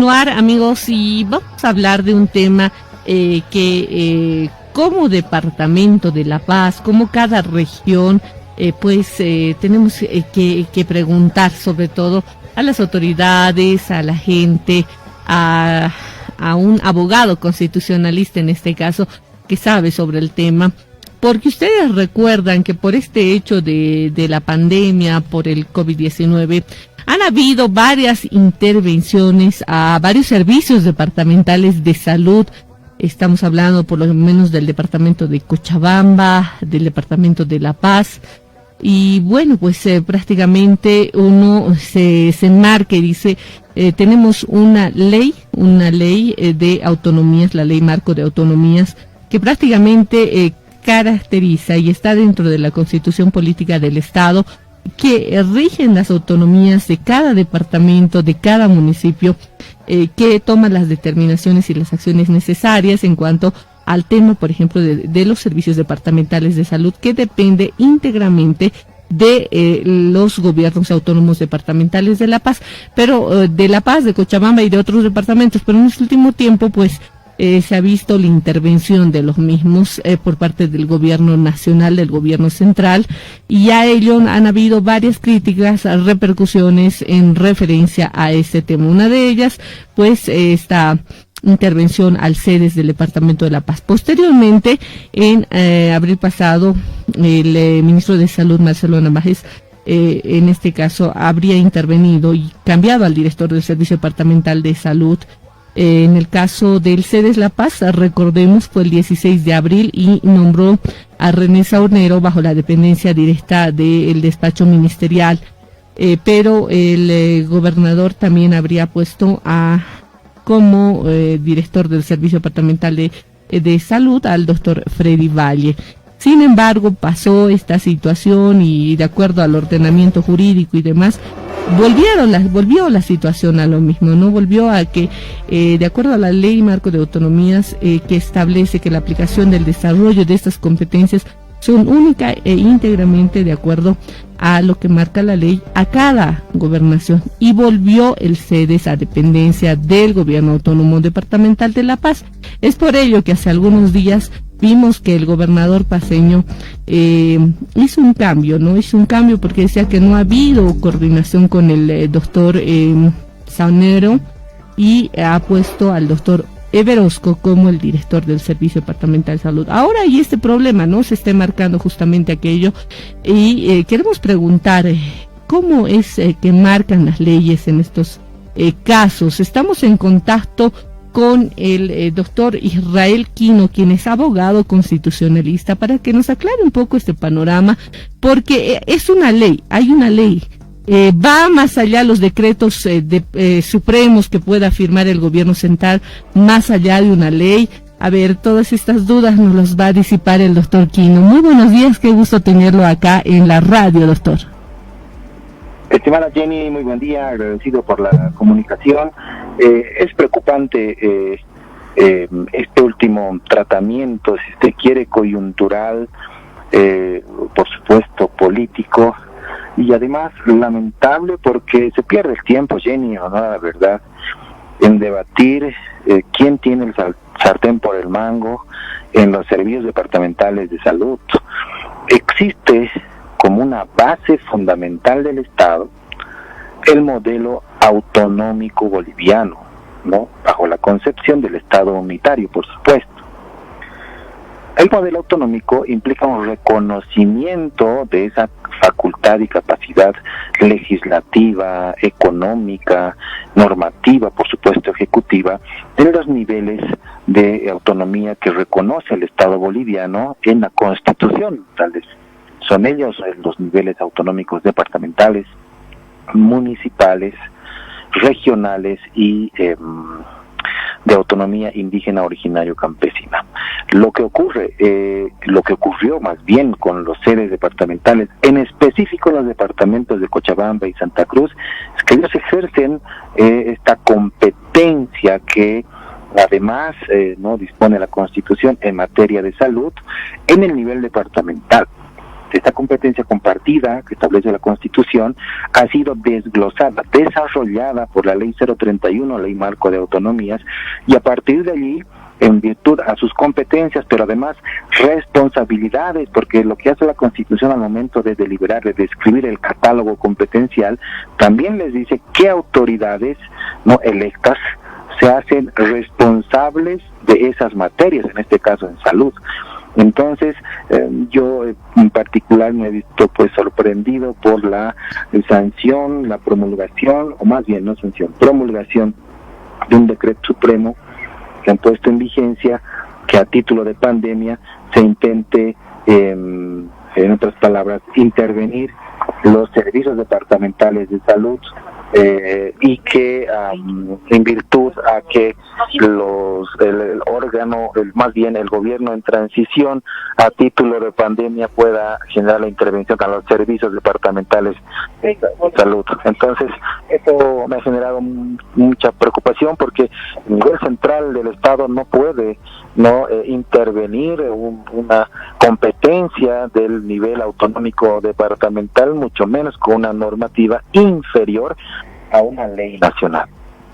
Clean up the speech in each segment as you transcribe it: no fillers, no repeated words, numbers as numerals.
Continuar, amigos, y vamos a hablar de un tema que como Departamento de La Paz, como cada región, tenemos que preguntar sobre todo a las autoridades, a la gente, a un abogado constitucionalista en este caso, que sabe sobre el tema, porque ustedes recuerdan que por este hecho de la pandemia, por el COVID-19, han habido varias intervenciones a varios servicios departamentales de salud. Estamos hablando por lo menos del departamento de Cochabamba, del departamento de La Paz. Y bueno, pues prácticamente uno se enmarca y dice, tenemos una ley de autonomías, la ley marco de autonomías, que prácticamente caracteriza y está dentro de la Constitución Política del Estado, que rigen las autonomías de cada departamento, de cada municipio, que toma las determinaciones y las acciones necesarias en cuanto al tema, por ejemplo, de los servicios departamentales de salud, que depende íntegramente de los gobiernos autónomos departamentales de La Paz, pero de La Paz, de Cochabamba y de otros departamentos. Pero en este último tiempo, pues, se ha visto la intervención de los mismos por parte del gobierno nacional, del gobierno central, y a ello han habido varias críticas, repercusiones en referencia a este tema. Una de ellas, pues, esta intervención al CEDES del Departamento de La Paz. Posteriormente, en abril pasado, el ministro de Salud, Marcelo Narváez, en este caso, habría intervenido y cambiado al director del Servicio Departamental de Salud. En el caso del CEDES La Paz, recordemos, fue el 16 de abril y nombró a René Saunero bajo la dependencia directa del despacho ministerial, pero el gobernador también habría puesto como director del Servicio Departamental de Salud al doctor Freddy Valle. Sin embargo, pasó esta situación y de acuerdo al ordenamiento jurídico y demás, volvió la situación a lo mismo, ¿no? Volvió a que, de acuerdo a la ley marco de autonomías, que establece que la aplicación del desarrollo de estas competencias son única e íntegramente de acuerdo a lo que marca la ley a cada gobernación, y volvió el CEDES a dependencia del gobierno autónomo departamental de La Paz. Es por ello que hace algunos días vimos que el gobernador paceño hizo un cambio, ¿no? Hizo un cambio porque decía que no ha habido coordinación con el doctor Saunero, y ha puesto al doctor Everosco como el director del Servicio Departamental de Salud. Ahora hay este problema, ¿no? Se está marcando justamente aquello, y queremos preguntar, ¿cómo es que marcan las leyes en estos casos? Estamos en contacto con el doctor Israel Quino, quien es abogado constitucionalista, para que nos aclare un poco este panorama, porque es una ley, hay una ley, va más allá los decretos supremos que pueda firmar el gobierno central, más allá de una ley. A ver, todas estas dudas nos las va a disipar el doctor Quino. Muy buenos días, qué gusto tenerlo acá en la radio, doctor. Estimada Jenny, muy buen día, agradecido por la comunicación. Es preocupante este último tratamiento, si usted quiere, coyuntural, por supuesto político, y además lamentable porque se pierde el tiempo, Jenny, o no, la verdad, en debatir quién tiene el sartén por el mango en los servicios departamentales de salud. Existe como una base fundamental del Estado el modelo autonómico boliviano, ¿no? Bajo la concepción del Estado unitario, por supuesto. El modelo autonómico implica un reconocimiento de esa facultad y capacidad legislativa, económica, normativa, por supuesto ejecutiva, de los niveles de autonomía que reconoce el Estado boliviano en la Constitución. Tales son ellos los niveles autonómicos departamentales, municipales, regionales y de autonomía indígena, originario, campesina. Lo que ocurrió más bien con los sedes departamentales, en específico los departamentos de Cochabamba y Santa Cruz, es que ellos ejercen esta competencia que además no dispone la Constitución en materia de salud en el nivel departamental. esta competencia compartida que establece la Constitución ha sido desglosada, desarrollada por la Ley 031, Ley Marco de Autonomías, y a partir de allí, en virtud a sus competencias, pero además responsabilidades, porque lo que hace la Constitución al momento de deliberar, de describir el catálogo competencial, también les dice qué autoridades no electas se hacen responsables de esas materias, en este caso en salud. Entonces, yo en particular me he visto pues sorprendido por la sanción, la promulgación, o más bien no sanción, promulgación de un decreto supremo que han puesto en vigencia, que a título de pandemia se intente, en otras palabras, intervenir los servicios departamentales de salud, y que en virtud a que el órgano, más bien el gobierno en transición a título de pandemia pueda generar la intervención a los servicios departamentales de salud. Entonces, esto me ha generado mucha preocupación porque el nivel central del Estado no puede intervenir una competencia del nivel autonómico departamental, mucho menos con una normativa inferior a una ley nacional.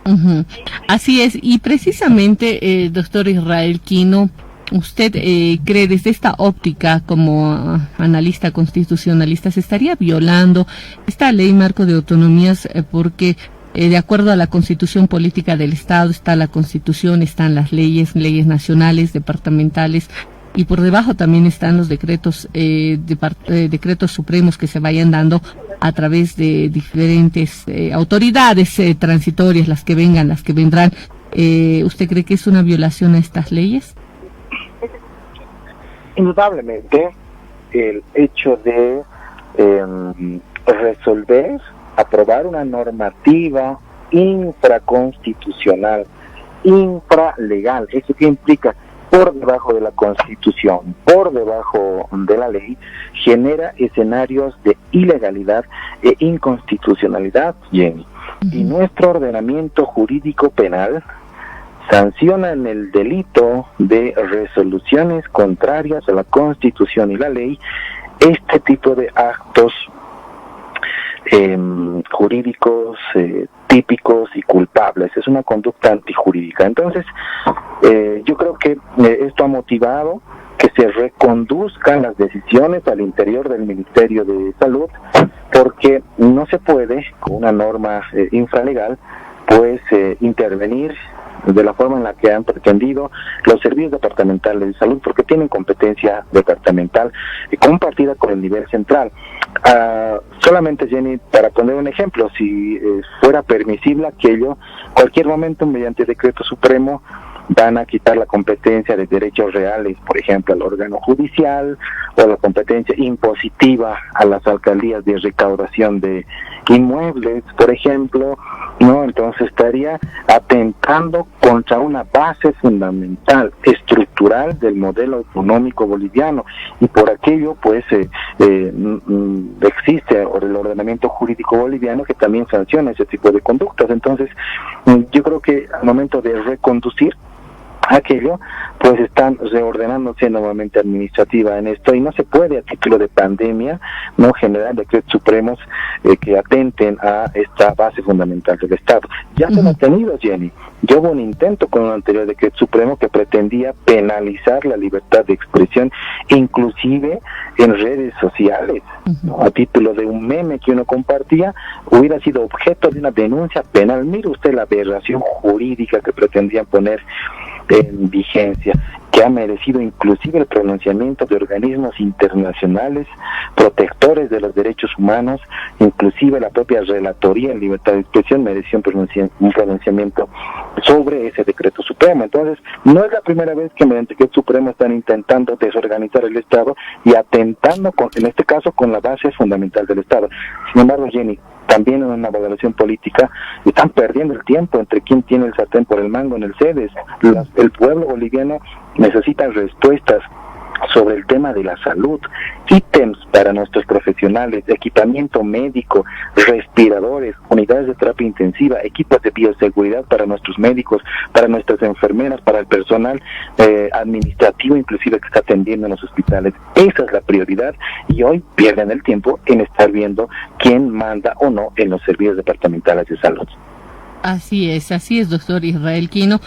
Uh-huh. Así es, y precisamente, doctor Israel Quino, ¿usted cree desde esta óptica como analista constitucionalista se estaría violando esta ley marco de autonomías porque de acuerdo a la Constitución Política del Estado está la Constitución, están las leyes nacionales, departamentales, y por debajo también están los decretos decretos supremos que se vayan dando a través de diferentes autoridades transitorias, las que vengan, las que vendrán? ¿Usted cree que es una violación a estas leyes? Indudablemente, el hecho de aprobar una normativa infraconstitucional, infralegal, ¿eso qué implica? Por debajo de la Constitución, por debajo de la ley, genera escenarios de ilegalidad e inconstitucionalidad, Jenny. Y nuestro ordenamiento jurídico penal sanciona en el delito de resoluciones contrarias a la Constitución y la ley este tipo de actos jurídicos típicos y culpables. Es una conducta antijurídica. Entonces, yo creo que esto ha motivado que se reconduzcan las decisiones al interior del Ministerio de Salud, porque no se puede, con una norma infralegal, pues intervenir de la forma en la que han pretendido los servicios departamentales de salud, porque tienen competencia departamental compartida con el nivel central. Solamente, Jenny, para poner un ejemplo, si fuera permisible aquello, cualquier momento mediante decreto supremo van a quitar la competencia de derechos reales, por ejemplo, al órgano judicial, o la competencia impositiva a las alcaldías de recaudación de inmuebles, por ejemplo, ¿no? Entonces estaría atentando contra una base fundamental, estructural del modelo económico boliviano, y por aquello, pues, existe el ordenamiento jurídico boliviano que también sanciona ese tipo de conductas. Entonces, yo creo que al momento de reconducir aquello, pues están reordenándose nuevamente administrativa en esto, y no se puede a título de pandemia no generar decretos supremos que atenten a esta base fundamental del Estado. Ya se lo ha tenido, Jenny. Ya hubo un intento con un anterior decreto supremo que pretendía penalizar la libertad de expresión, inclusive en redes sociales, ¿no? A título de un meme que uno compartía, hubiera sido objeto de una denuncia penal. Mire usted la aberración jurídica que pretendían poner en vigencia, que ha merecido inclusive el pronunciamiento de organismos internacionales protectores de los derechos humanos, inclusive la propia Relatoría en Libertad de Expresión mereció un pronunciamiento sobre ese decreto supremo. Entonces, no es la primera vez que mediante decreto supremo están intentando desorganizar el Estado y atentando, en este caso, con la base fundamental del Estado. Sin embargo, Jenny, también en una valoración política, están perdiendo el tiempo entre quién tiene el sartén por el mango en el CEDES. El pueblo boliviano necesita respuestas sobre el tema de la salud, ítems para nuestros profesionales, equipamiento médico, respiradores, unidades de terapia intensiva, equipos de bioseguridad para nuestros médicos, para nuestras enfermeras, para el personal administrativo inclusive que está atendiendo en los hospitales. Esa es la prioridad y hoy pierden el tiempo en estar viendo quién manda o no en los servicios departamentales de salud. Así es, doctor Israel Quino.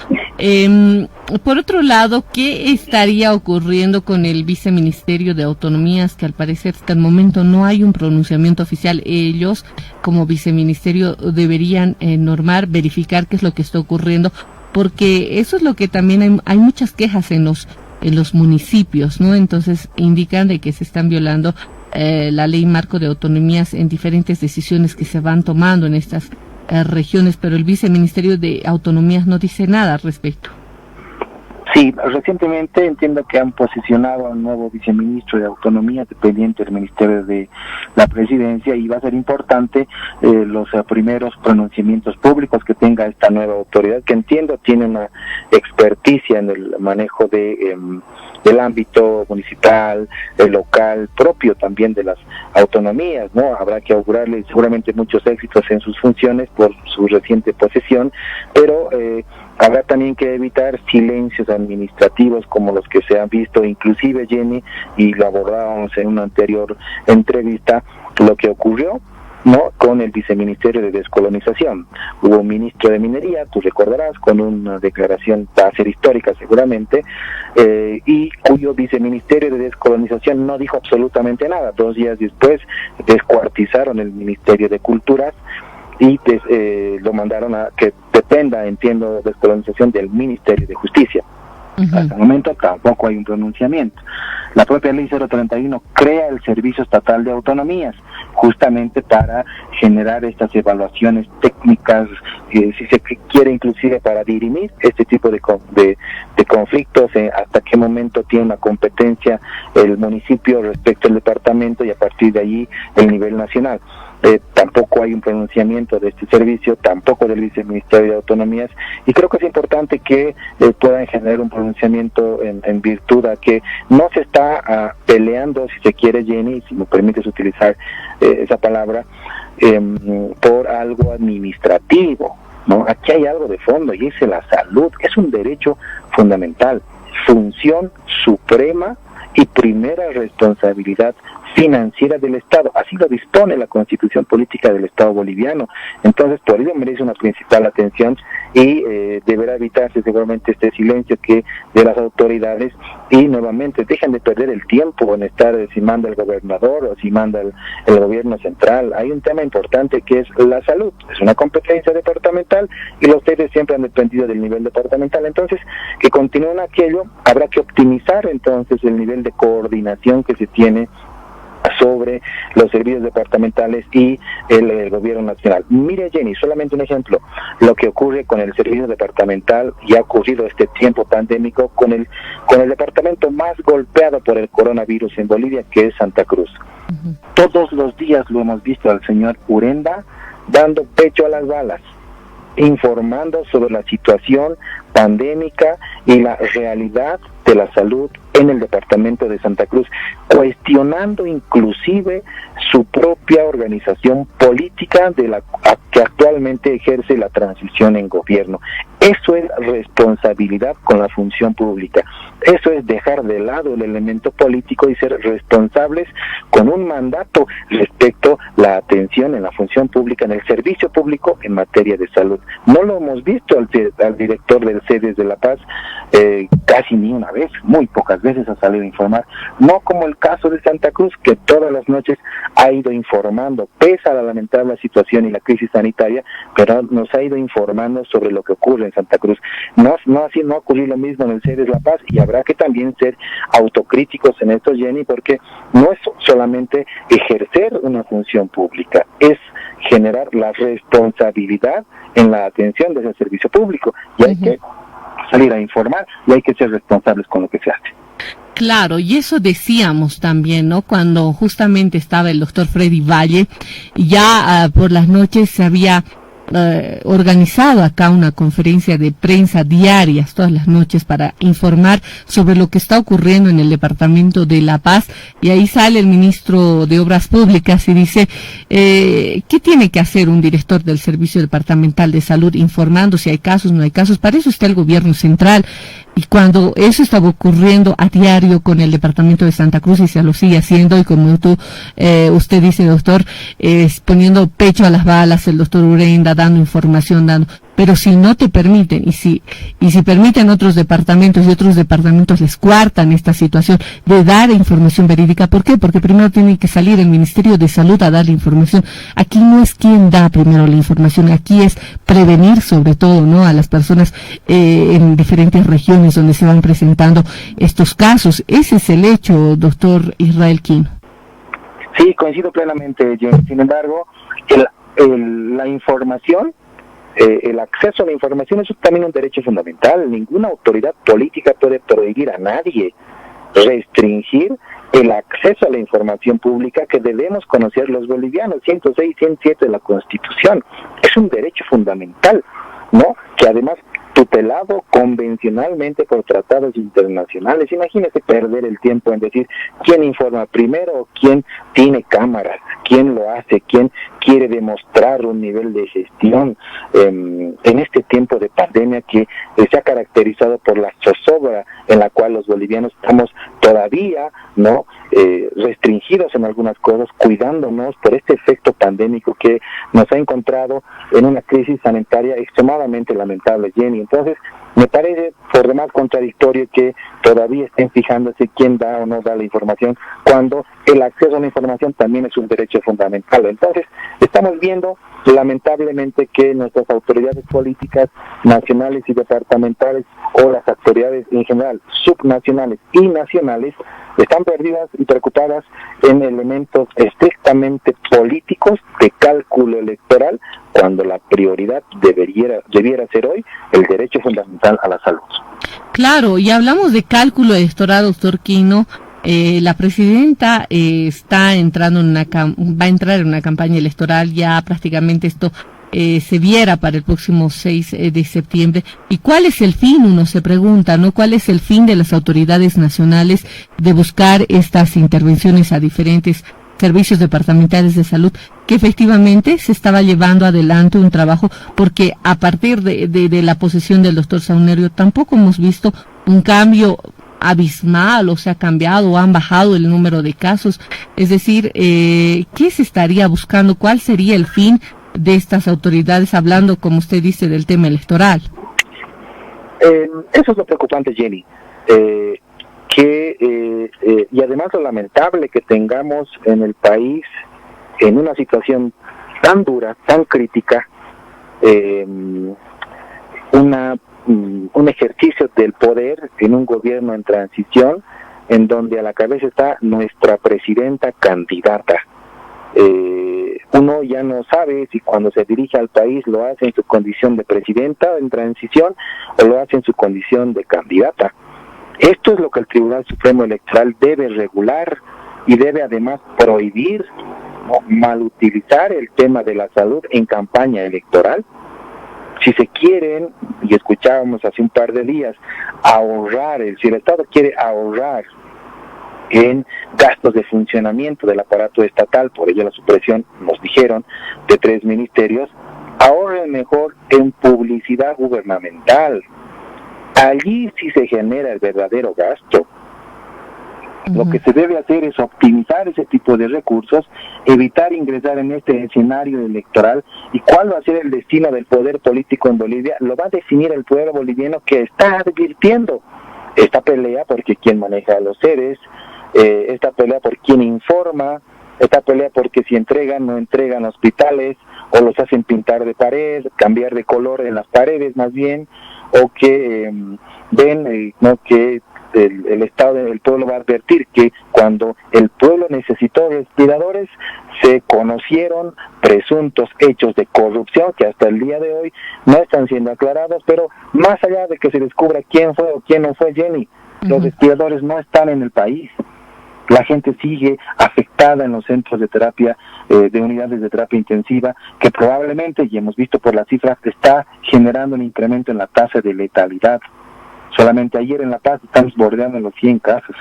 Por otro lado, ¿qué estaría ocurriendo con el Viceministerio de Autonomías, que al parecer hasta el momento no hay un pronunciamiento oficial? Ellos, como viceministerio, deberían normar, verificar qué es lo que está ocurriendo, porque eso es lo que también hay muchas quejas en los municipios, ¿no? Entonces indican de que se están violando la ley marco de autonomías en diferentes decisiones que se van tomando en estas regiones, pero el Viceministerio de Autonomías no dice nada al respecto. Sí, recientemente entiendo que han posicionado a un nuevo viceministro de Autonomía dependiente del Ministerio de la Presidencia y va a ser importante los primeros pronunciamientos públicos que tenga esta nueva autoridad, que entiendo tiene una experticia en el manejo del ámbito municipal, local, propio también de las autonomías, ¿no? Habrá que augurarle seguramente muchos éxitos en sus funciones por su reciente posesión, pero habrá también que evitar silencios administrativos como los que se han visto, inclusive, Jenny, y lo abordábamos en una anterior entrevista, lo que ocurrió, ¿no?, con el Viceministerio de Descolonización. Hubo un ministro de Minería, tú recordarás, con una declaración, va a ser histórica seguramente, y cuyo Viceministerio de Descolonización no dijo absolutamente nada. 2 días después descuartizaron el Ministerio de Culturas y lo mandaron a que dependa, entiendo, descolonización del Ministerio de Justicia. Hasta el momento tampoco hay un pronunciamiento. La propia ley 031 crea el Servicio Estatal de Autonomías, justamente para generar estas evaluaciones técnicas, si se quiere inclusive para dirimir este tipo de conflictos, hasta qué momento tiene una competencia el municipio respecto al departamento y a partir de allí el nivel nacional. Tampoco hay un pronunciamiento de este servicio, tampoco del Viceministerio de Autonomías, y creo que es importante que puedan generar un pronunciamiento en virtud a que no se está peleando, si se quiere, Jenny, si me permites utilizar esa palabra, por algo administrativo, ¿no? Aquí hay algo de fondo y es la salud, es un derecho fundamental, función suprema y primera responsabilidad financiera del Estado. Así lo dispone la Constitución Política del Estado boliviano. Entonces, por ello merece una principal atención y deberá evitarse seguramente este silencio que de las autoridades, y nuevamente dejan de perder el tiempo en estar si manda el gobernador o si manda el gobierno central. Hay un tema importante que es la salud. Es una competencia departamental y los sedes siempre han dependido del nivel departamental. Entonces, que continúen aquello, habrá que optimizar entonces el nivel de coordinación que se tiene sobre los servicios departamentales y el gobierno nacional. Mire, Jenny, solamente un ejemplo, lo que ocurre con el servicio departamental, y ha ocurrido este tiempo pandémico con el departamento más golpeado por el coronavirus en Bolivia, que es Santa Cruz. Todos los días lo hemos visto al señor Urenda dando pecho a las balas, informando sobre la situación pandémica y la realidad de la salud en el departamento de Santa Cruz, cuestionando inclusive su propia organización política de la que actualmente ejerce la transición en gobierno. Eso es responsabilidad con la función pública. Eso es dejar de lado el elemento político y ser responsables con un mandato respecto a la atención en la función pública, en el servicio público en materia de salud. No lo hemos visto al director del CEDES de La Paz casi ni una vez, muy pocas veces ha salido a informar, no como el caso de Santa Cruz, que todas las noches ha ido informando, pese a la lamentable situación y la crisis sanitaria, pero nos ha ido informando sobre lo que ocurre en Santa Cruz. No ocurrió lo mismo en el CEDES La Paz, y habrá que también ser autocríticos en esto, Jenny, porque no es solamente ejercer una función pública, es generar la responsabilidad en la atención de ese servicio público, y hay que salir a informar y hay que ser responsables con lo que se hace. Claro, y eso decíamos también, ¿no? Cuando justamente estaba el doctor Freddy Valle, ya por las noches se había organizado acá una conferencia de prensa diarias todas las noches para informar sobre lo que está ocurriendo en el departamento de La Paz, y ahí sale el ministro de Obras Públicas y dice, ¿qué tiene que hacer un director del Servicio Departamental de Salud informando si hay casos, no hay casos? Para eso está el gobierno central. Y cuando eso estaba ocurriendo a diario con el departamento de Santa Cruz, y se lo sigue haciendo, y como usted dice, doctor, poniendo pecho a las balas, el doctor Urenda dando información, pero si no te permiten, y si permiten otros departamentos, y otros departamentos les coartan esta situación de dar información verídica. ¿Por qué? Porque primero tiene que salir el Ministerio de Salud a dar la información. Aquí no es quien da primero la información, aquí es prevenir sobre todo, ¿no?, a las personas en diferentes regiones donde se van presentando estos casos. Ese es el hecho, doctor Israel Quino. Sí, coincido plenamente, Jenny. Sin embargo, la información, el acceso a la información es también un derecho fundamental. Ninguna autoridad política puede prohibir a nadie restringir el acceso a la información pública que debemos conocer los bolivianos, 106 y 107 de la Constitución. Es un derecho fundamental, ¿no?, que además tutelado convencionalmente por tratados internacionales. Imagínese perder el tiempo en decir quién informa primero, quién tiene cámaras, quién lo hace, quién quiere demostrar un nivel de gestión en este tiempo de pandemia que se ha caracterizado por la zozobra en la cual los bolivianos estamos todavía, ¿no?, restringidos en algunas cosas, cuidándonos por este efecto pandémico que nos ha encontrado en una crisis sanitaria extremadamente lamentable, Jenny. Entonces, me parece por demás contradictorio que todavía estén fijándose quién da o no da la información, cuando el acceso a la información también es un derecho fundamental. Entonces, estamos viendo lamentablemente que nuestras autoridades políticas nacionales y departamentales, o las autoridades en general, subnacionales y nacionales, están perdidas y preocupadas en elementos estrictamente políticos de cálculo electoral, cuando la prioridad debiera ser hoy el derecho fundamental a la salud. Claro, y hablamos de cálculo electoral, doctor Quino. La presidenta está entrando va a entrar en una campaña electoral. Ya prácticamente esto se viera para el próximo 6 de septiembre. ¿Y cuál es el fin? Uno se pregunta, ¿no? ¿Cuál es el fin de las autoridades nacionales de buscar estas intervenciones a diferentes servicios departamentales de salud? Que efectivamente se estaba llevando adelante un trabajo, porque a partir de la posesión del doctor Saunerio tampoco hemos visto un cambio abismal, o se ha cambiado o han bajado el número de casos. Es decir, ¿qué se estaría buscando? ¿Cuál sería el fin de estas autoridades, hablando, como usted dice, del tema electoral? Eso es lo preocupante, Jenny. Y además lo lamentable que tengamos en el país, en una situación tan dura, tan crítica, un ejercicio del poder en un gobierno en transición, en donde a la cabeza está nuestra presidenta candidata. Uno ya no sabe si cuando se dirige al país lo hace en su condición de presidenta en transición o lo hace en su condición de candidata. Esto es lo que el Tribunal Supremo Electoral debe regular y debe además prohibir, ¿no?, malutilizar el tema de la salud en campaña electoral. Si se quieren, y escuchábamos hace un par de días, si el Estado quiere ahorrar en gastos de funcionamiento del aparato estatal, por ello la supresión, nos dijeron, de 3 ministerios, ahorren mejor en publicidad gubernamental. Allí sí se genera el verdadero gasto. Lo que se debe hacer es optimizar ese tipo de recursos, evitar ingresar en este escenario electoral. ¿Y cuál va a ser el destino del poder político en Bolivia? Lo va a definir el pueblo boliviano, que está advirtiendo esta pelea porque quien maneja los seres, esta pelea por quien informa, esta pelea porque si entregan, no entregan hospitales, o los hacen pintar de pared, cambiar de color en las paredes más bien, o que ven ¿no?, que el Estado, el pueblo va a advertir que cuando el pueblo necesitó respiradores, se conocieron presuntos hechos de corrupción que hasta el día de hoy no están siendo aclarados, pero más allá de que se descubra quién fue o quién no fue, Jenny, los respiradores no están en el país. la gente sigue afectada en los centros de terapia, de unidades de terapia intensiva, que probablemente, y hemos visto por las cifras, está generando un incremento en la tasa de letalidad. Solamente ayer en La Paz estamos bordeando los 100 casos.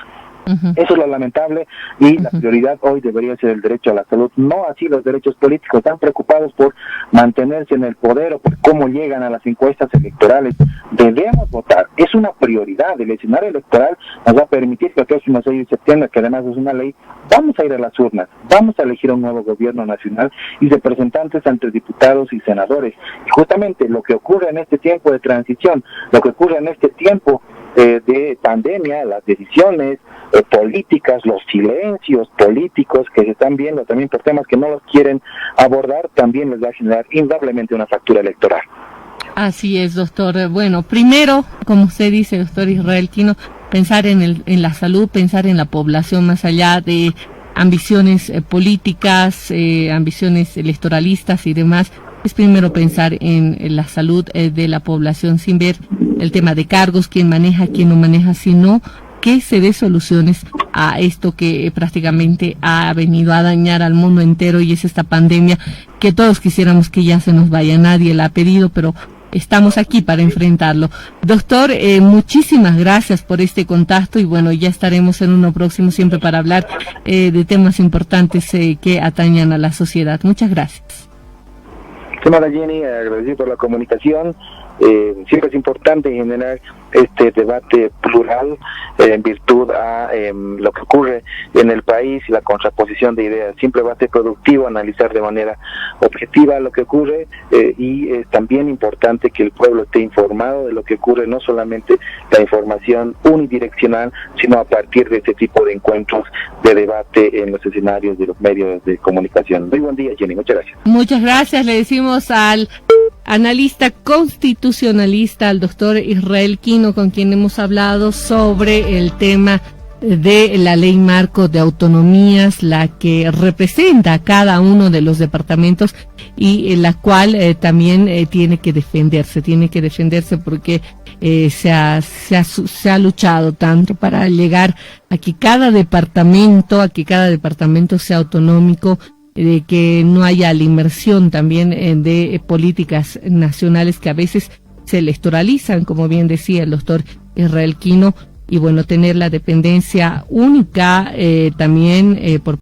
Eso es lo lamentable, y la prioridad hoy debería ser el derecho a la salud, no así los derechos políticos. Están preocupados por mantenerse en el poder o por cómo llegan a las encuestas electorales. Debemos votar, es una prioridad. El escenario electoral nos va a permitir que el próximo 6 de septiembre, que además es una ley, vamos a ir a las urnas, vamos a elegir un nuevo gobierno nacional y representantes ante diputados y senadores. Y justamente lo que ocurre en este tiempo de transición, lo que ocurre en este tiempo de pandemia, las decisiones políticas, los silencios políticos que se están viendo también por temas que no los quieren abordar, también les va a generar indudablemente una factura electoral. Así es, doctor. Bueno, primero, como usted dice, doctor Israel Quino, pensar en la salud, pensar en la población más allá de ambiciones políticas, ambiciones electoralistas y demás. Es primero pensar en la salud de la población, sin ver el tema de cargos, quién maneja, quién no maneja, sino que se dé soluciones a esto que prácticamente ha venido a dañar al mundo entero, y es esta pandemia que todos quisiéramos que ya se nos vaya. Nadie la ha pedido, pero estamos aquí para enfrentarlo. Doctor, muchísimas gracias por este contacto, y bueno, ya estaremos en uno próximo siempre para hablar de temas importantes que atañan a la sociedad. Muchas gracias. Estimada Jenny, agradecido por la comunicación. Siempre es importante generar este debate plural en virtud a lo que ocurre en el país y la contraposición de ideas. Siempre va a ser productivo analizar de manera objetiva lo que ocurre, y es también importante que el pueblo esté informado de lo que ocurre, no solamente la información unidireccional, sino a partir de este tipo de encuentros de debate en los escenarios de los medios de comunicación. Muy buen día, Jenny, muchas gracias. Muchas gracias, le decimos al analista constitucionalista, al doctor Israel Quino, con quien hemos hablado sobre el tema de la ley marco de autonomías, la que representa a cada uno de los departamentos y en la cual también tiene que defenderse porque se ha luchado tanto para llegar a que cada departamento sea autonómico, de que no haya la inmersión también de políticas nacionales que a veces se electoralizan, como bien decía el doctor Israel Quino, y bueno, tener la dependencia única también por